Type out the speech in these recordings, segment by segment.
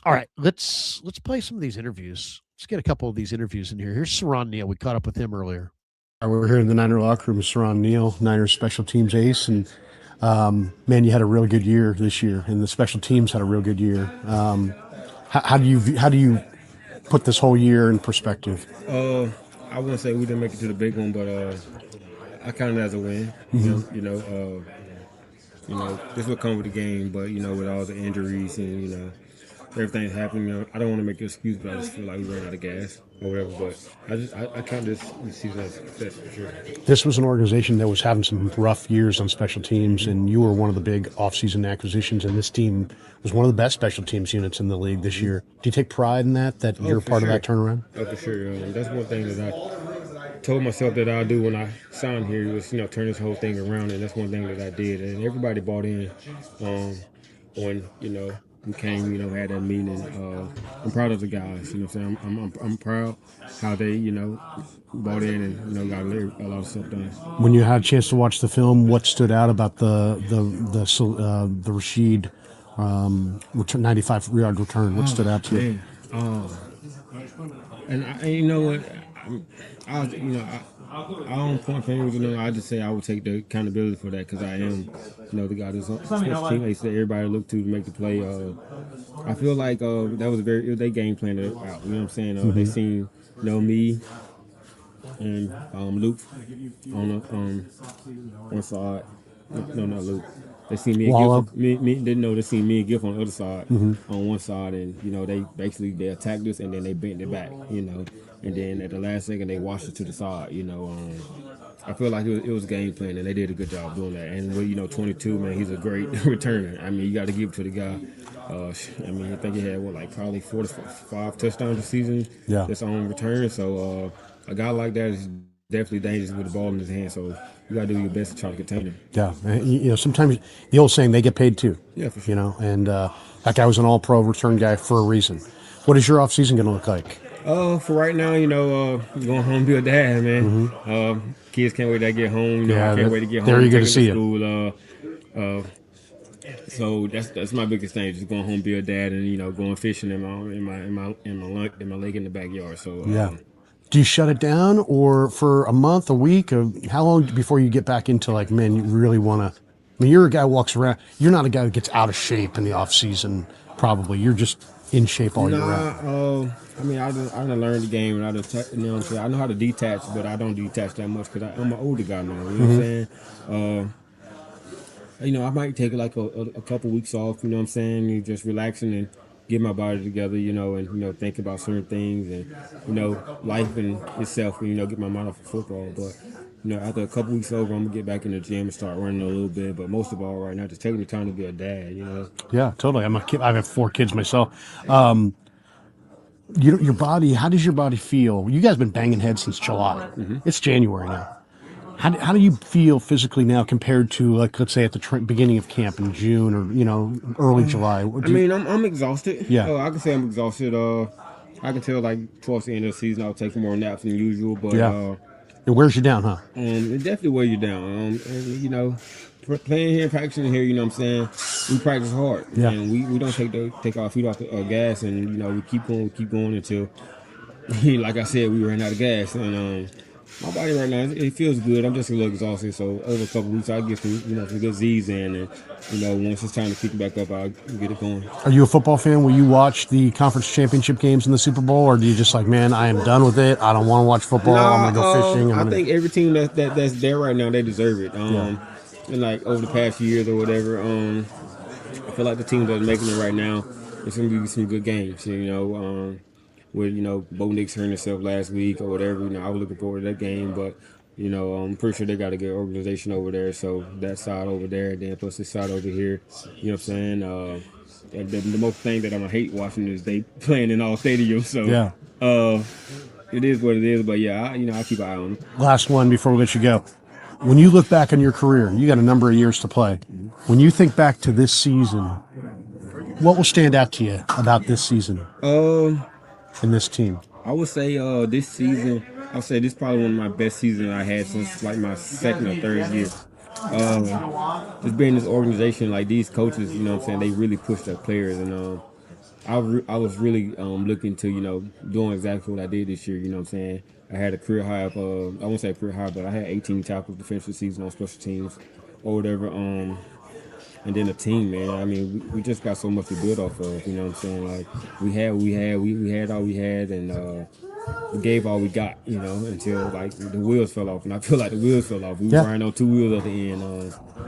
All right, let's play some of these interviews. Let's get a couple of these interviews in here. Here's Saron Neal. We caught up with him earlier. We're here in the Niner locker room with Saron Neal, Niners special teams ace, and man, you had a real good year this year, and the special teams had a real good year. How do you put this whole year in perspective? I wouldn't say we didn't make it to the big one, but I count it as a win. This will come with the game, but with all the injuries and everything's happening. I don't want to make an excuse, but I just feel like we ran out of gas or whatever. But I count this season as a success for sure. This was an organization that was having some rough years on special teams, and you were one of the big offseason acquisitions, and this team was one of the best special teams units in the league this year. Do you take pride in that you're For part of sure. that turnaround? Oh, for sure. That's one thing that I told myself that I'll do when I signed here was turn this whole thing around, and that's one thing that I did, and everybody bought in. When we came, had that meeting. I'm proud of the guys. You know what I'm saying? I'm proud how they bought in and got a lot of stuff done. When you had a chance to watch the film, what stood out about the Rashid 95-yard return? What stood out to you? Man. And you know what? I don't point fingers. I just say I would take the accountability for that because I am, the guy that's on the team. They say everybody look to make the play. I feel like that was they game planned it out. You know what I'm saying? They seen me and Luke on one side. No, not Luke. They see me and Giff. Didn't know they see me and Giff on the other side, on one side, and they attacked us and then they bent it back, and then at the last second they washed it to the side, I feel like it was game plan and they did a good job doing that. And 22, man, he's a great returner. I mean, you got to give it to the guy. I think he had probably 4 to 5 touchdowns this season. Yeah. That's on return. So a guy like that is definitely dangerous with the ball in his hand. So you got to do your best to try to contain him. Yeah, sometimes the old saying, they get paid too. Yeah, for sure. And that guy was an all-pro return guy for a reason. What is your offseason going to look like? For right now, going home and be a dad, man. Kids can't wait to get home. I can't wait to get home. There you go to take see them to school. So that's my biggest thing, just going home, be a dad, and going fishing in my lake in the backyard. So Yeah. Do you shut it down, or for a month, a week, or how long before you get back into man, you really want to? I mean, you're a guy who walks around. You're not a guy who gets out of shape in the off season. Probably, you're just in shape all year round. I done learned the game, and I know how to detach, but I don't detach that much because I'm an older guy now. You know what I'm saying? I might take a couple weeks off. You know what I'm saying? You just relaxing and get my body together. And think about certain things and life and itself. And get my mind off of football. But after a couple weeks over, I'm gonna get back in the gym and start running a little bit. But most of all, right now, just taking the time to be a dad. Yeah, totally. I'm a kid. I have 4 kids myself. Your body. How does your body feel? You guys have been banging heads since July. It's January now. How do you feel physically now compared to let's say at the beginning of camp in June or early July? I'm exhausted. Yeah. I can say I'm exhausted. I can tell towards the end of the season I'll take more naps than usual. But yeah. It wears you down, huh? It definitely wears you down. Playing here, practicing here, you know what I'm saying? We practice hard. Yeah. And we don't take our feet off the gas, and we keep going until, like I said, we ran out of gas. And my body right now, it feels good. I'm just a little exhausted. So over a couple weeks, I'll get some good Z's in, and once it's time to pick it back up, I'll get it going. Are you a football fan? Will you watch the conference championship games in the Super Bowl, or do you just man, I am done with it. I don't want to watch football. I'm gonna go fishing. I think every team that's there right now, they deserve it. And over the past years or whatever, I feel like the teams that are making it right now, it's gonna be some good games. With Bo Nix hurt himself last week or whatever. I was looking forward to that game, but I'm pretty sure they got a good organization over there. So that side over there, and then plus this side over here. You know what I'm saying? The most thing that I'm gonna hate watching is they playing in all stadiums. So yeah, it is what it is. But yeah, I keep an eye on them. Last one before we let you go. When you look back on your career, you got a number of years to play. When you think back to this season, what will stand out to you about this season? In this team, I would say this season, I would say this is probably one of my best seasons I had since my second or third year. Just being in this organization, these coaches, they really push their players, and I was really looking to doing exactly what I did this year. You know what I'm saying? I had a career high of I won't say a career high, but I had 18 tackles to finish the season on special teams or whatever. And then the team, man. I mean, we just got so much to build off of. You know what I'm saying? Like we had all we had, and we gave all we got. Until like the wheels fell off, and I feel like the wheels fell off. We were Yeah. riding on two wheels at the end.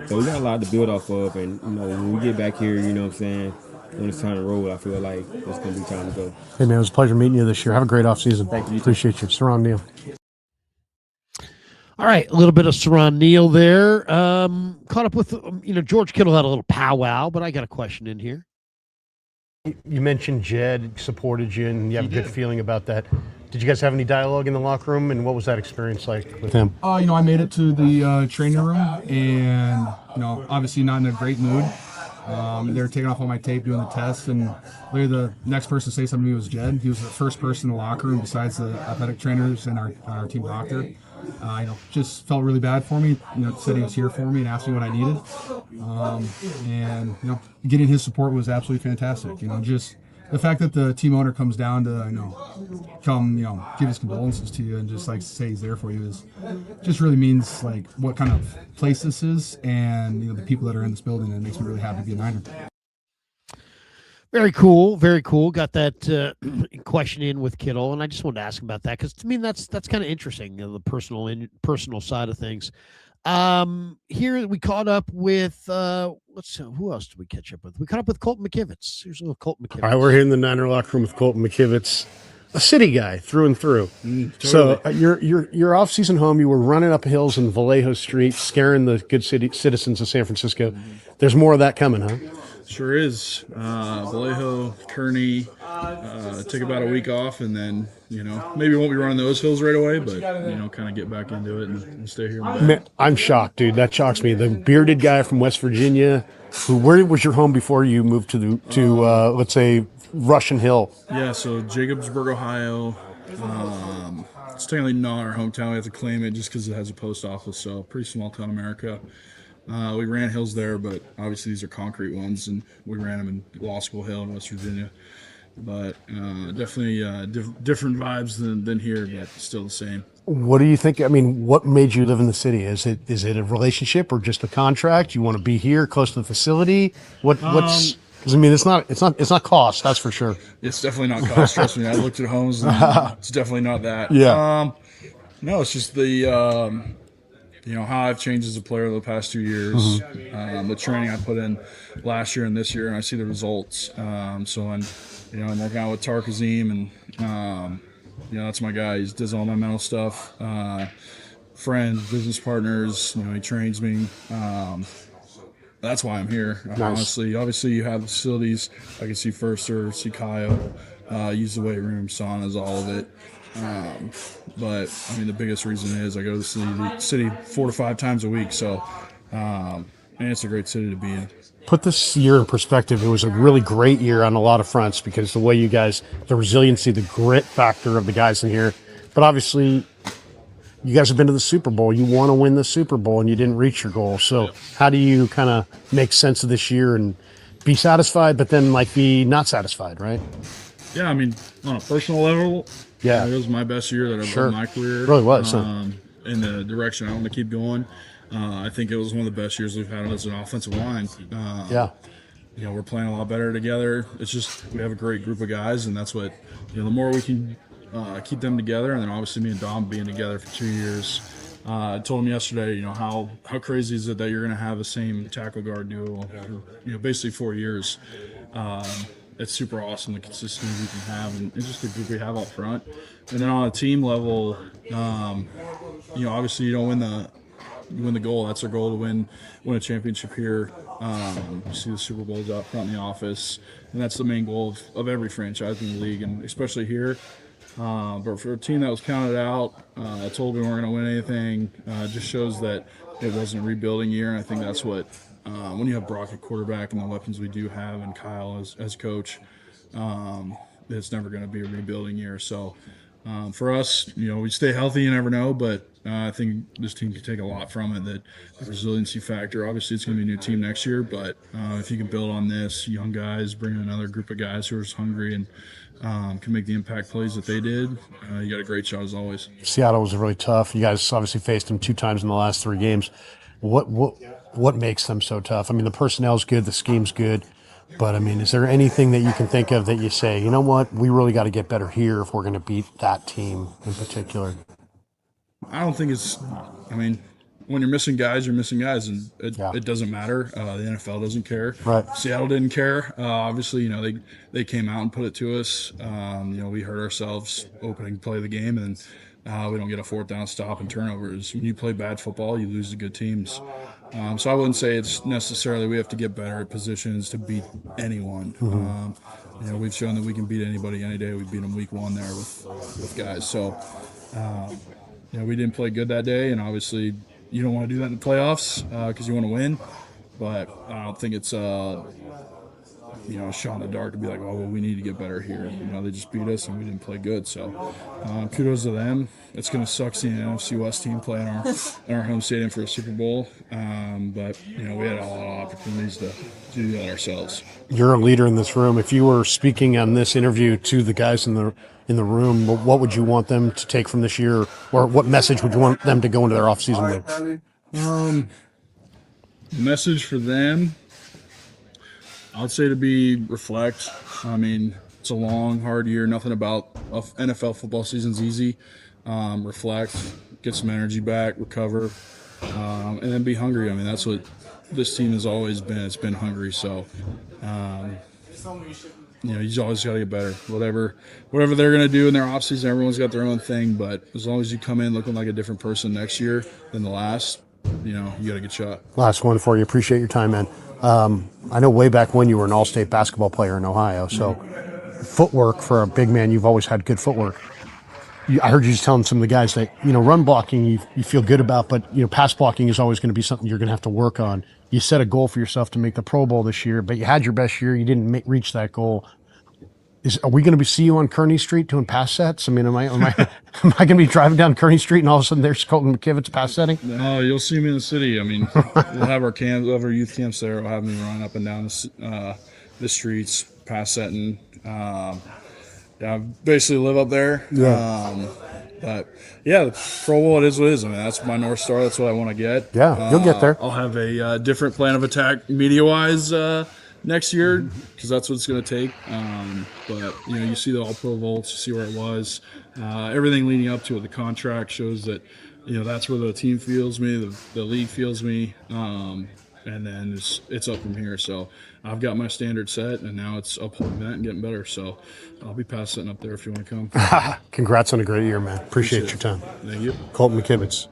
So we got a lot to build off of, and when we get back here, what I'm saying, when it's time to roll, I feel like it's gonna be time to go. Hey, man, it was a pleasure meeting you this year. Have a great offseason. Thank you. Appreciate you. Saran Neal. All right, a little bit of Saran Neal there. Caught up with, George Kittle had a little powwow, but I got a question in here. You mentioned Jed supported you, and you have a good feeling about that. Did you guys have any dialogue in the locker room, and what was that experience like with him? I made it to the training room, and obviously not in a great mood. They were taking off all my tape, doing the tests, and later the next person to say something to me was Jed. He was the first person in the locker room besides the athletic trainers and our team doctor. Just felt really bad for me. Said he was here for me and asked me what I needed. And getting his support was absolutely fantastic. Just the fact that the team owner comes down to come give his condolences to you and just like say he's there for you is just really means like what kind of place this is, and the people that are in this building. And it makes me really happy to be a Niner. Very cool, very cool. Got that question in with Kittle, and I just wanted to ask him about that because to me that's kind of interesting, the personal side of things. Here we caught up with who else did we catch up with? We caught up with Colton McKivitz. Here's a little Colton McKivitz. All right, we're here in the Niner locker room with Colton McKivitz, a city guy through and through. Totally. So your off-season home, you were running up hills in Vallejo Street, scaring the good citizens of San Francisco. There's more of that coming, huh? Sure is. Vallejo, Kearney, take about a week off, and then, maybe won't be running those hills right away, but, kind of get back into it and stay here. Man, I'm shocked, dude. That shocks me. The bearded guy from West Virginia, where was your home before you moved to let's say, Russian Hill? Yeah, so Jacobsburg, Ohio. It's technically not our hometown. We have to claim it just because it has a post office, so pretty small town America. We ran hills there, but obviously these are concrete ones, and we ran them in Law School Hill in West Virginia. But definitely different vibes than here, but still the same. What do you think? I mean, what made you live in the city? Is it a relationship or just a contract? You want to be here, close to the facility? What's? Because I mean, it's not cost. That's for sure. It's definitely not cost. Trust me, I looked at homes, and it's definitely not that. Yeah. No, it's just the. How I've changed as a player the past 2 years, the training I put in last year and this year, and I see the results. So I'm working out with Tarkazim, and that's my guy. He does all my mental stuff. Friends, business partners. He trains me. That's why I'm here. Nice. Obviously, you have the facilities. I can see Firster, see Kyle, use the weight room, saunas, all of it. But I mean, the biggest reason is I go to the city 4 to 5 times a week. So, and it's a great city to be in. Put this year in perspective. It was a really great year on a lot of fronts because the way you guys, the resiliency, the grit factor of the guys in here. But obviously, you guys have been to the Super Bowl. You want to win the Super Bowl, and you didn't reach your goal. So, how do you kind of make sense of this year and be satisfied, but then be not satisfied, right? Yeah, I mean, on a personal level, Yeah, it was my best year that I've done in my career. It really was. In the direction I want to keep going. I think it was one of the best years we've had as an offensive line. Yeah. We're playing a lot better together. It's just we have a great group of guys, and that's what the more we can keep them together, and then obviously me and Dom being together for 2 years. I told him yesterday, how crazy is it that you're going to have the same tackle guard duo for basically 4 years. It's super awesome the consistency we can have, and it's just the group we have up front. And then on a team level, obviously you don't win the goal. That's our goal, to win a championship here. You see the Super Bowls out front in the office, and that's the main goal of every franchise in the league, and especially here. But for a team that was counted out, told we weren't going to win anything, just shows that it wasn't a rebuilding year. And I think that's what, when you have Brock at quarterback and the weapons we do have, and Kyle as coach, it's never going to be a rebuilding year. So For us, we stay healthy. You never know, but I think this team can take a lot from it. That the resiliency factor. Obviously, it's going to be a new team next year, but if you can build on this, young guys, bring in another group of guys who are hungry and can make the impact plays that they did, you got a great shot as always. Seattle was really tough. You guys obviously faced them 2 times in the last 3 games. What makes them so tough? I mean, the personnel's good, the scheme's good, but I mean, is there anything that you can think of that you say, you know what, we really got to get better here if we're going to beat that team in particular? I don't think it's. I mean, when you're missing guys, you're missing guys, and it doesn't matter. The NFL doesn't care. Right. Seattle didn't care. Obviously, they came out and put it to us. We hurt ourselves opening play of the game, and we don't get a 4th down stop and turnovers. When you play bad football, you lose to good teams. So I wouldn't say it's necessarily we have to get better at positions to beat anyone. We've shown that we can beat anybody any day. We beat them week 1 there with guys. So. We didn't play good that day, and obviously you don't want to do that in the playoffs because you want to win. But I don't think it's a shot in the dark to be like, oh, well, we need to get better here. They just beat us, and we didn't play good. So kudos to them. It's going to suck seeing an NFC West team play in our home stadium for a Super Bowl. But we had a lot of opportunities to do that ourselves. You're a leader in this room. If you were speaking on this interview to the guys in the room, what would you want them to take from this year, or what message would you want them to go into their offseason with? Message for them, I'd say to reflect. I mean, it's a long, hard year. Nothing about NFL football season's easy. Reflect, get some energy back, recover, and then be hungry. I mean, that's what this team has always been. It's been hungry. So, you just always got to get better. Whatever they're going to do in their offseason, everyone's got their own thing. But as long as you come in looking like a different person next year than the last, you got a good shot. Last one for you. Appreciate your time, man. I know way back when you were an all-state basketball player in Ohio. So footwork for a big man, you've always had good footwork. I heard you just telling some of the guys that, run blocking you feel good about, but, pass blocking is always going to be something you're going to have to work on. You set a goal for yourself to make the Pro Bowl this year, but you had your best year. You didn't reach that goal. Are we going to see you on Kearney Street doing pass sets? I mean, am I going to be driving down Kearney Street and all of a sudden there's Colton McKivitz pass setting? No, you'll see me in the city. I mean, we'll have our camps, we'll have our youth camps there. We'll have me run up and down the streets, pass setting. I basically live up there. Yeah. But yeah, the Pro Bowl, it is what it is. I mean, that's my North Star. That's what I want to get. Yeah, you'll get there. I'll have a different plan of attack media-wise next year because that's what it's going to take. But you see the All-Pro votes, you see where it was. Everything leading up to it, the contract shows that that's where the team feels me, the league feels me, and then it's up from here. So I've got my standard set, and now it's upholding that and getting better. So I'll be past sitting up there if you want to come. Congrats on a great year, man. Appreciate your time. Thank you. Colton McKivitz.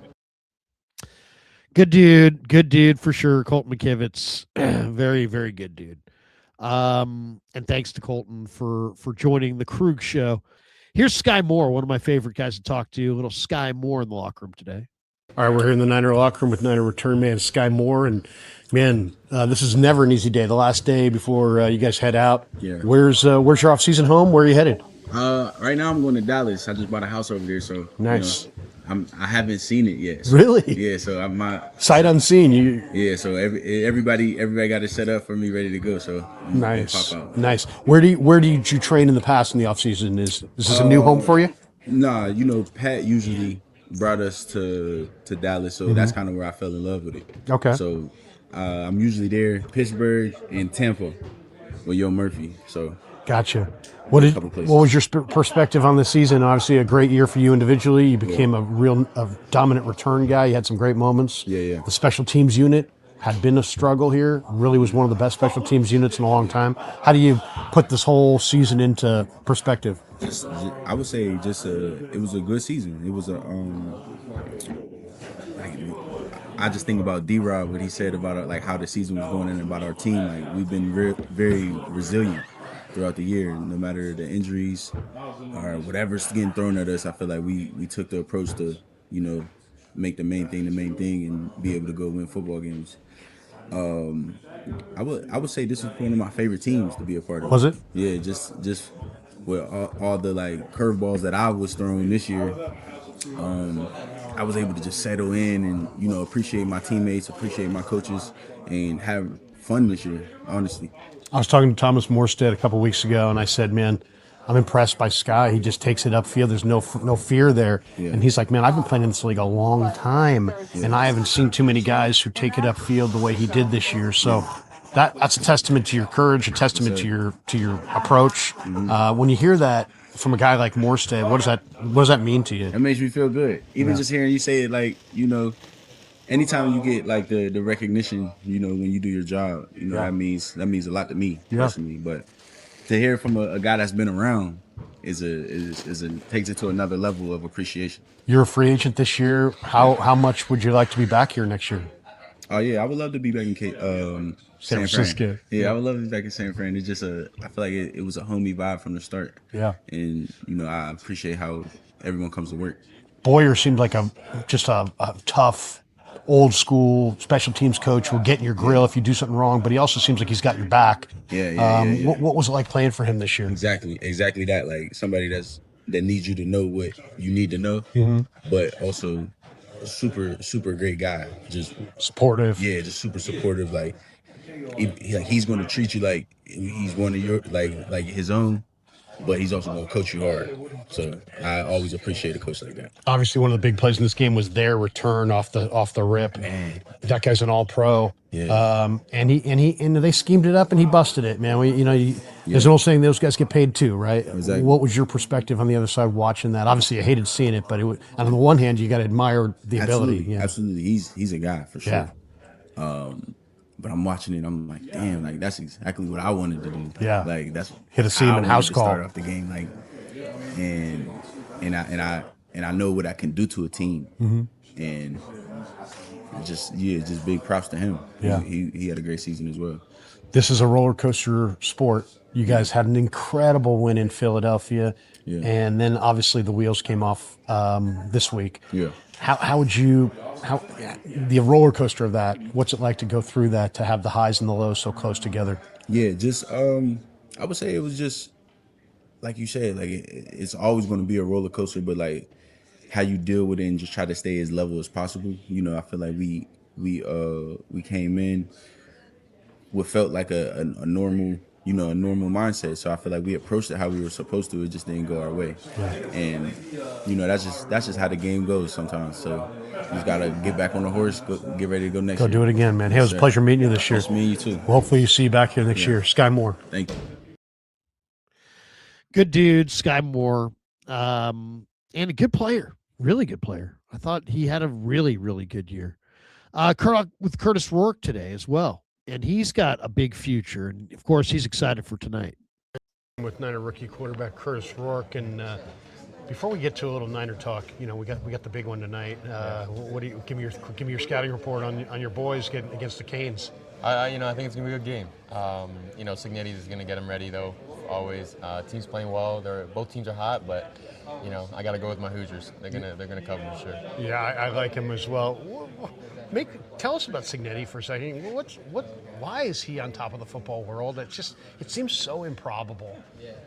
Good dude for sure. Colton McKivitz, very, very good dude. And thanks to Colton for joining the Krug Show. Here's Sky Moore, one of my favorite guys to talk to. A little Sky Moore in the locker room today. All right, we're here in the Niner locker room with Niner return man Sky Moore, and man, this is never an easy day. The last day before you guys head out. Yeah. Where's your off-season home? Where are you headed? Right now I'm going to Dallas. I just bought a house over there, so nice. I haven't seen it yet. So, really? Yeah. So I'm sight unseen. Yeah. So everybody got it set up for me, ready to go. So I'm nice. Pop out. Nice. Where did you train in the past in the off-season? Is this a new home for you? Nah. Pat usually brought us to Dallas, so that's kind of where I fell in love with it. Okay. So I'm usually there, Pittsburgh and Tampa with Yo Murphy. So gotcha. What was your perspective on the season? Obviously, a great year for you individually. You became a dominant return guy. You had some great moments. Yeah. The special teams unit had been a struggle here. Really was one of the best special teams units in a long time. How do you put this whole season into perspective? I would say it was a good season. It was I just think about D-Rob, what he said about how the season was going and about our team. Like, we've been very resilient throughout the year, no matter the injuries or whatever's getting thrown at us. I feel like we took the approach to, make the main thing and be able to go win football games. I would say this was one of my favorite teams to be a part of. Was it? Yeah, just with all the like curveballs that I was throwing this year, I was able to just settle in and appreciate my teammates, appreciate my coaches, and have fun this year. Honestly, I was talking to Thomas Morstead a couple weeks ago, and I said, "Man, I'm impressed by Sky. He just takes it upfield. There's no fear there." Yeah. And he's like, "Man, I've been playing in this league a long time, and I haven't seen too many guys who take it upfield the way he did this year." So that's a testament to your courage, a testament to your approach. When you hear that from a guy like Morstead, what does that mean to you? that makes me feel good. Even just hearing you say it, like anytime you get like the recognition, when you do your job, that means a lot to me personally. But to hear from a guy that's been around is takes it to another level of appreciation. You're a free agent this year. How much would you like to be back here next year? Oh yeah, I would love to be back in San San Francisco. Fran. Yeah, I would love to be back in San Fran. It's just I feel like it was a homey vibe from the start. Yeah. And I appreciate how everyone comes to work. Boyer seemed like just a tough, old school special teams coach who will get in your grill if you do something wrong, but he also seems like he's got your back. Yeah. What was it like playing for him this year? Exactly that. Like somebody that needs you to know what you need to know, but also a super great guy. Just Supportive. yeah, just super supportive. Like he's going to treat you like he's one of your like his own, but he's also going to coach you hard. So I always appreciate a coach like that. Obviously, one of the big plays in this game was their return off the rip. Man. That guy's an all-pro. Yeah. And they schemed it up and he busted it, man. There's an old saying, those guys get paid too, right? Exactly. What was your perspective on the other side watching that? Obviously, I hated seeing it, but on the one hand, you got to admire the ability. Yeah. Absolutely. He's a guy for sure. Yeah. But I'm watching it. I'm like, damn, like that's exactly what I wanted to do. Yeah. Like that's Hit a seam I and wanted house to call. Start off the game like, and I know what I can do to a team, and just big props to him. Yeah. He had a great season as well. This is a roller coaster sport. You guys had an incredible win in Philadelphia, and then obviously the wheels came off this week. Yeah. How the roller coaster of that? What's it like to go through that, to have the highs and the lows so close together? Yeah, just I would say it was just like you said, like it's always going to be a roller coaster, but like how you deal with it and just try to stay as level as possible. I feel like we came in what felt like a normal a normal mindset. So I feel like we approached it how we were supposed to. It just didn't go our way, and that's just how the game goes sometimes. So you just gotta get back on the horse, get ready to go next year. Do it again, man. Hey, it was a pleasure meeting you this year. It's me and you too. Well, hopefully you see you back here next year. Sky Moore. Thank you. Good dude, Sky Moore, and a good player, really good player. I thought he had a really, really good year. With Curtis Rourke today as well, and he's got a big future, and of course he's excited for tonight. With Niner rookie quarterback Curtis Rourke, and before we get to a little Niner talk, we got the big one tonight. What do you give me your scouting report on your boys getting against the Canes? I think it's gonna be a good game. Signetti is gonna get them ready though. Always, team's playing well. Both teams are hot, but I got to go with my Hoosiers. They're gonna cover for sure. Yeah, I like him as well. Tell us about Signetti for a second. Why is he on top of the football world? It seems so improbable.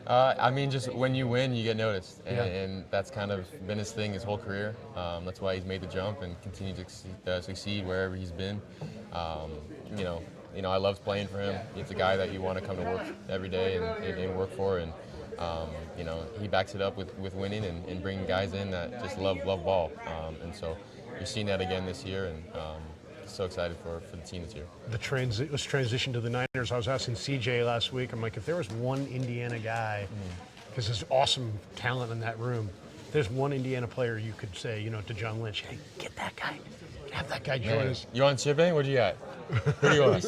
Just when you win, you get noticed, and that's kind of been his thing his whole career. That's why he's made the jump and continued to succeed wherever he's been. I loved playing for him. It's a guy that you want to come to work every day and work for, and he backs it up with winning and bringing guys in that just love ball. And so you're seeing that again this year, and so excited for the team this year. Let's transition to the Niners. I was asking CJ last week, I'm like, if there was one Indiana guy, because there's awesome talent in that room, if there's one Indiana player you could say, to John Lynch, hey, get that guy. Have that guy join us. You want Chipping? What do you got? Who do you want?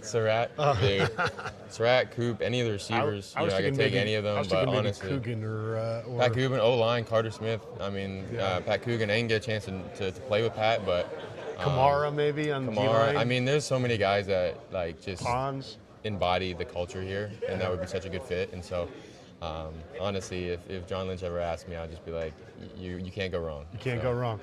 Surratt? Dude. Surratt, Coop, any of the receivers. I can take any of them, but honestly. Coogan or Pat Coogan, O-line, Carter Smith. Pat Coogan, I didn't get a chance to play with Pat, but. Kamara maybe on Kamara. D-line. There's so many guys that just Pons. embody the culture here, and that would be such a good fit. And so, honestly, if John Lynch ever asked me, I'd just be like, you can't go wrong. You can't go wrong.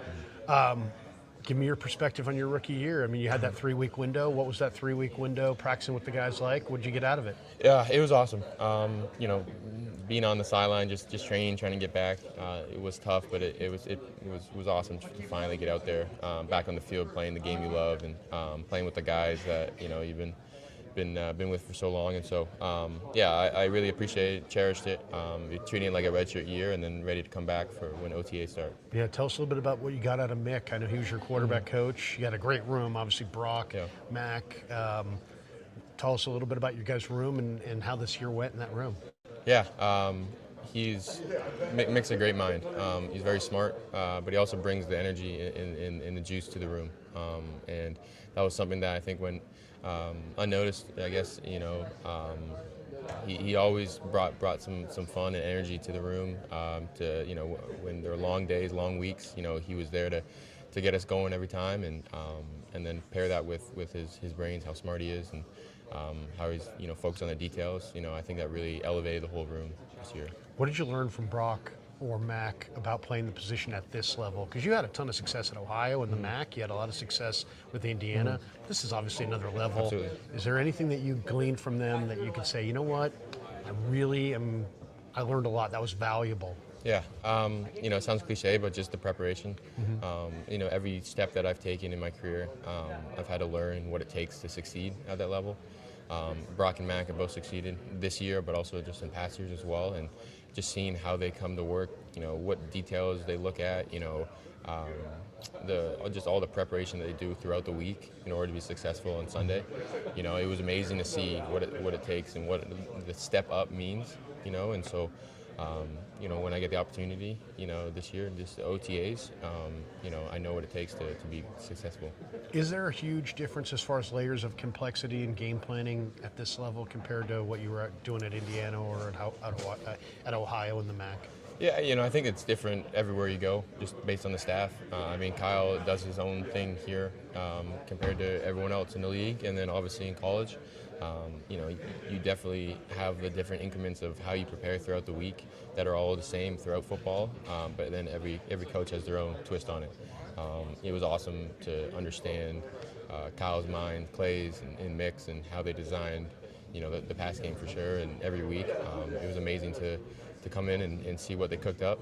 Give me your perspective on your rookie year. You had that 3-week window. What was that 3-week window practicing with the guys like? What did you get out of it? Yeah, it was awesome. being on the sideline, just training, trying to get back, it was tough, but it was awesome to finally get out there, back on the field, playing the game you love, and playing with the guys that you've been with for so long. And so I really appreciated it, cherished it. You're treating it like a redshirt year, and then ready to come back for when OTA start. Yeah, tell us a little bit about what you got out of Mick. I know he was your quarterback coach. You had a great room, obviously Brock, Mac. Tell us a little bit about your guys' room and how this year went in that room. Yeah, Mick's a great mind. He's very smart, but he also brings the energy and the juice to the room. And that was something that I think went unnoticed. I guess he always brought some fun and energy to the room. When there were long days, long weeks, he was there to get us going every time, and then pair that with his brains, how smart he is, and how he's focused on the details. I think that really elevated the whole room this year. What did you learn from Brock or Mac about playing the position at this level? Because you had a ton of success at Ohio and the MAC. You had a lot of success with Indiana. This is obviously another level. Absolutely. Is there anything that you gleaned from them that you could say, you know what, I learned a lot. That was valuable. Yeah, it sounds cliche, but just the preparation. Every step that I've taken in my career, I've had to learn what it takes to succeed at that level. Brock and Mac have both succeeded this year, but also just in past years as well. And just seeing how they come to work, what details they look at, just all the preparation that they do throughout the week in order to be successful on Sunday. It was amazing to see what it takes and what the step up means. And so. When I get the opportunity, this year, just the OTAs, I know what it takes to be successful. Is there a huge difference as far as layers of complexity and game planning at this level compared to what you were doing at Indiana or at Ohio in the MAC? Yeah, I think it's different everywhere you go, just based on the staff. Kyle does his own thing here compared to everyone else in the league, and then obviously in college. You definitely have the different increments of how you prepare throughout the week that are all the same throughout football, but then every coach has their own twist on it. It was awesome to understand Kyle's mind, Clay's, and Mick's, and how they designed, the pass game for sure. And every week, it was amazing to come in and see what they cooked up.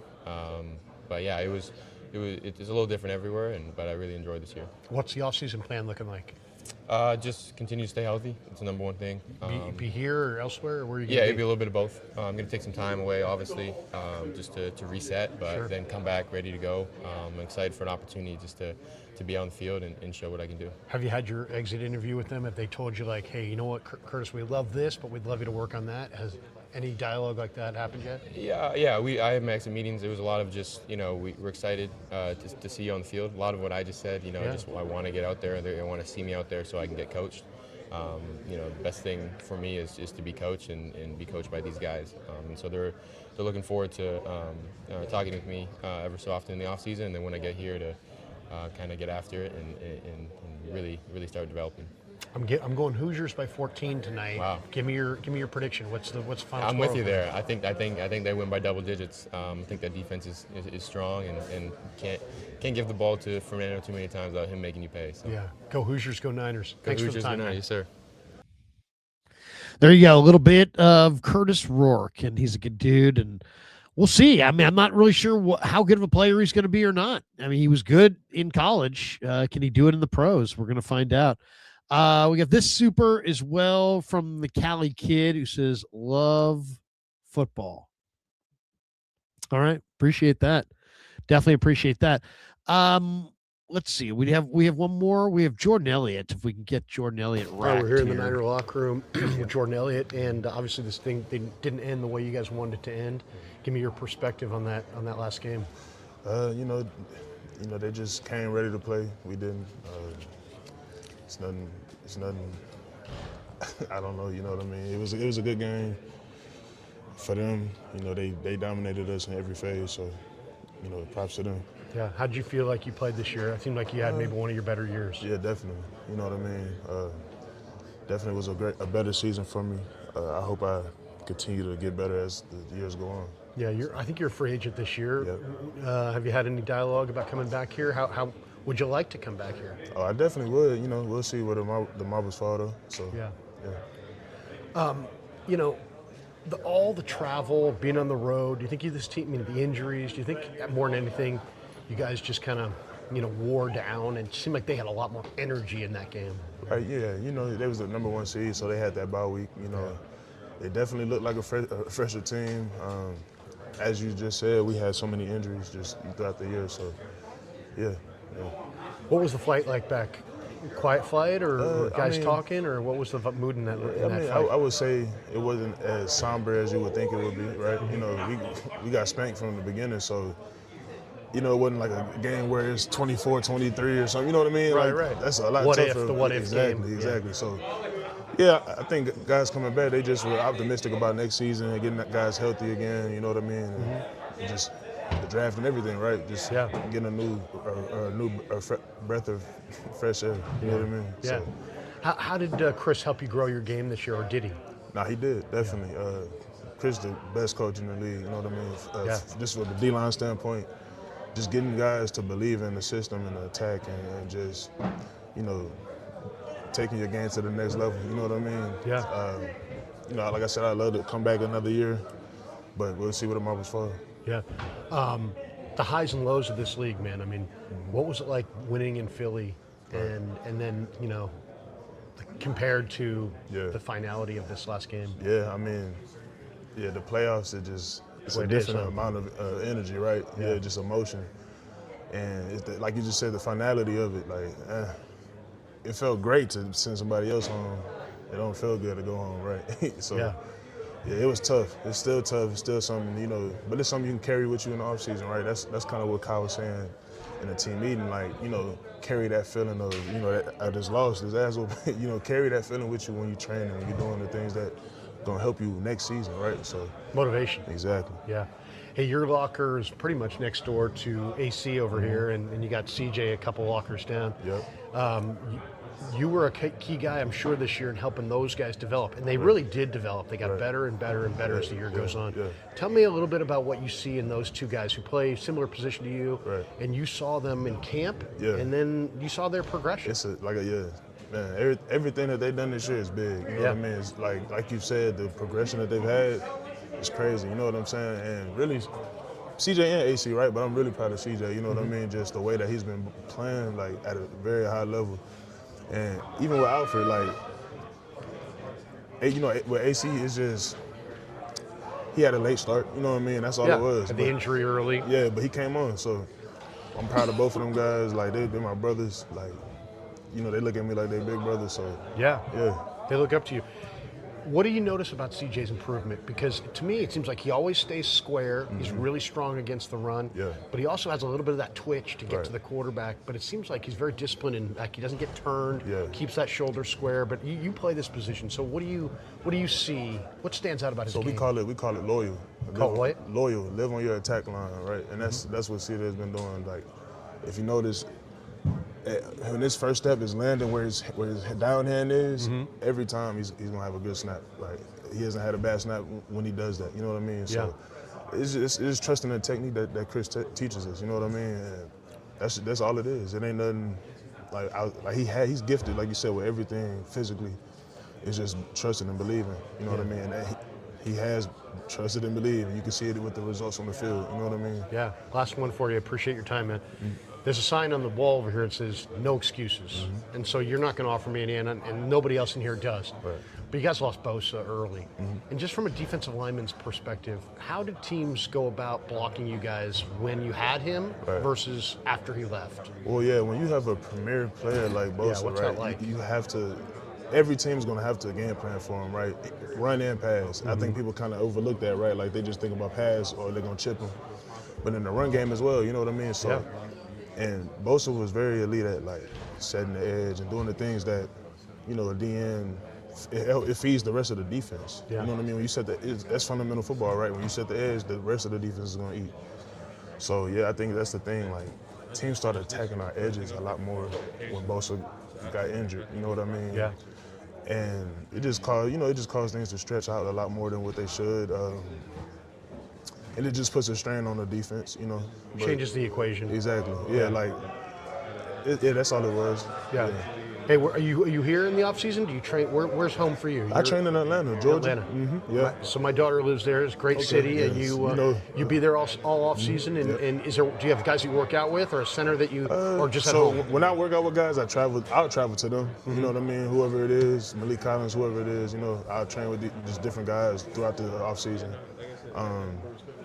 But yeah, it's a little different everywhere, but I really enjoyed this year. What's the off-season plan looking like? Just continue to stay healthy. It's the number one thing. Be here or elsewhere? Or where are you yeah, it'd be a little bit of both. I'm going to take some time away, obviously, just to reset, but then come back ready to go. I'm excited for an opportunity just to be on the field and show what I can do. Have you had your exit interview with them? Have they told you, like, hey, you know what, Curtis, we love this, but we'd love you to work on that? Has any dialogue like that happened yet? Yeah. I had my exit meetings. It was a lot of just, we're excited to see you on the field. A lot of what I just said, just I want to get out there. They want to see me out there so I can get coached. The best thing for me is to be coached and be coached by these guys. And so they're looking forward to talking with me ever so often in the off season, and then when I get here to kind of get after it and really start developing. I'm going Hoosiers by 14 tonight. Wow. Give me your prediction. What's the final I'm score with you over? there. I think they win by double digits. I think that defense is strong and can't give the ball to Fernando too many times without him making you pay. So. Yeah. Go Hoosiers, go Niners. Go Thanks Hoosiers, for the time. go man. Niners, yes, sir. There you go. A little bit of Curtis Rourke, and he's a good dude, and we'll see. I'm not really sure how good of a player he's going to be or not. He was good in college. Can he do it in the pros? We're going to find out. We got this super as well from the Cali kid who says, love football. All right. Appreciate that. Definitely appreciate that. Let's see. We have one more. We have Jordan Elliott. If we can get Jordan Elliott right. We're here in the Niner locker room with Jordan Elliott, and obviously this thing didn't end the way you guys wanted it to end. Give me your perspective on that last game. They just came ready to play. We didn't. It's nothing. I don't know. You know what I mean? It was a good game for them. They dominated us in every phase. So, props to them. Yeah. How did you feel like you played this year? It seemed like you had maybe one of your better years. Yeah, definitely. You know what I mean? Definitely was a better season for me. I hope I continue to get better as the years go on. Yeah, I think you're a free agent this year. Yep. Have you had any dialogue about coming back here? How would you like to come back here? Oh, I definitely would. We'll see where the marbles fall though. So Yeah. all the travel, being on the road, do you think this team, I mean, the injuries, do you think more than anything, you guys just kind of, wore down and it seemed like they had a lot more energy in that game? Right, yeah, they was the #1 seed, so they had that bye week. They definitely looked like a fresher team. As you just said, we had so many injuries just throughout the year, so yeah. What was the flight like back? Quiet flight or guys I mean, talking, or what was the mood in that, I flight? I would say it wasn't as somber as you would think it would be, right? We got spanked from the beginning, so it wasn't like a game where it's 24-23 or something. You know what I mean? Right, like, right. That's a lot What tougher. if, the what if exactly, game. Exactly. So, yeah, I think guys coming back, they just were optimistic about next season and getting guys healthy again. You know what I mean? And just the draft and everything, right? Just getting a new breath of fresh air. You know what I mean? Yeah. So, How did Chris help you grow your game this year, or did he? nah, he did, definitely. Chris the best coach in the league, you know what I mean? Just from the D-line standpoint, just getting guys to believe in the system and the attack and just, taking your game to the next level, you know what I mean? Yeah. Like I said, I'd love to come back another year, but we'll see what the marbles for. Yeah. The highs and lows of this league, man. I mean, what was it like winning in Philly and then, compared to the finality of this last game? Yeah, I mean, the playoffs, it's a different amount of energy, right? Yeah, just emotion. And it's like you just said, the finality of it, like, it felt great to send somebody else home. It don't feel good to go home, right? So, yeah, it was tough. It's still tough. It's still something, but it's something you can carry with you in the offseason, right? That's kind of what Kyle was saying in a team meeting, like, carry that feeling of, that I just lost this asshole. Carry that feeling with you when you train and when you're doing the things that gonna help you next season, right? So motivation. Exactly. Yeah. Hey, your locker is pretty much next door to AC over here, and you got CJ a couple lockers down. Yep. You were a key guy, I'm sure, this year in helping those guys develop, and they really did develop. They got better and better and better as the year goes on. Tell me a little bit about what you see in those two guys who play similar position to you, and you saw them in camp, and then you saw their progression. It's man, everything that they've done this year is big. You know what I mean? It's like you said, the progression that they've had is crazy. You know what I'm saying? And really, CJ and AC, right? But I'm really proud of CJ. You know what I mean? Just the way that he's been playing, like, at a very high level. And even with Alfred, like, with AC, it's just he had a late start. You know what I mean? That's all it was. Had the injury early. Yeah, but he came on, so I'm proud of both of them guys. Like, they're my brothers. Like, they look at me like they're big brothers. So yeah, they look up to you. What do you notice about CJ's improvement? Because to me, it seems like he always stays square. He's really strong against the run. Yeah. But he also has a little bit of that twitch to get to the quarterback. But it seems like he's very disciplined and like he doesn't get turned. Keeps that shoulder square. But you play this position, so what do you see? What stands out about his game? So we call it loyal. Loyal. Live on your attack line, right? And that's what CJ has been doing. Like, if you notice, when his first step is landing where his down hand is, every time he's gonna have a good snap. Like, he hasn't had a bad snap when he does that. You know what I mean? So it's just trusting the technique that Chris teaches us. You know what I mean? And that's all it is. It ain't nothing he's gifted, like you said, with everything physically. It's just trusting and believing. You know what I mean? And he has trusted and believed. You can see it with the results on the field. You know what I mean? Yeah. Last one for you. Appreciate your time, man. There's a sign on the wall over here that says no excuses. And so you're not going to offer me any, and nobody else in here does. Right. But you guys lost Bosa early. And just from a defensive lineman's perspective, how did teams go about blocking you guys when you had him versus after he left? Well, yeah, when you have a premier player like Bosa, what's that like? You have to. Every team's going to have to game plan for him, right? Run and pass. I think people kind of overlook that, right? Like, they just think about pass or they're going to chip him. But in the run game as well, you know what I mean? So, and Bosa was very elite at, like, setting the edge and doing the things that, a DN, it feeds the rest of the defense. You know what I mean? When you set that's fundamental football, right? When you set the edge, the rest of the defense is going to eat. So, yeah, I think that's the thing. Like, teams started attacking our edges a lot more when Bosa got injured. You know what I mean? Yeah. And it just caused things to stretch out a lot more than what they should. And it just puts a strain on the defense, But changes the equation. Exactly. Yeah, like, that's all it was. Yeah. Hey, are you here in the off season? Do you train? Where's home for you? I train in Atlanta, Georgia. Atlanta. Yeah. So my daughter lives there. It's a great city, and yes. you be there all off season. And is there? Do you have guys you work out with, or a center that you, or just at so home? when I work out with guys, I'll travel to them. You know what I mean? Whoever it is, Malik Collins, whoever it is, I'll train with just different guys throughout the off season.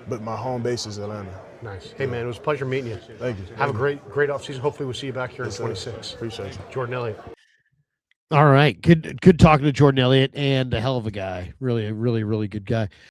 But my home base is Atlanta. Nice. Hey man, it was a pleasure meeting you. Thank you. Have a great off season. Hopefully we'll see you back here Yes, in sir. 26. Appreciate you. Jordan Elliott. All right, good talking to Jordan Elliott, and a hell of a guy. Really, a really good guy.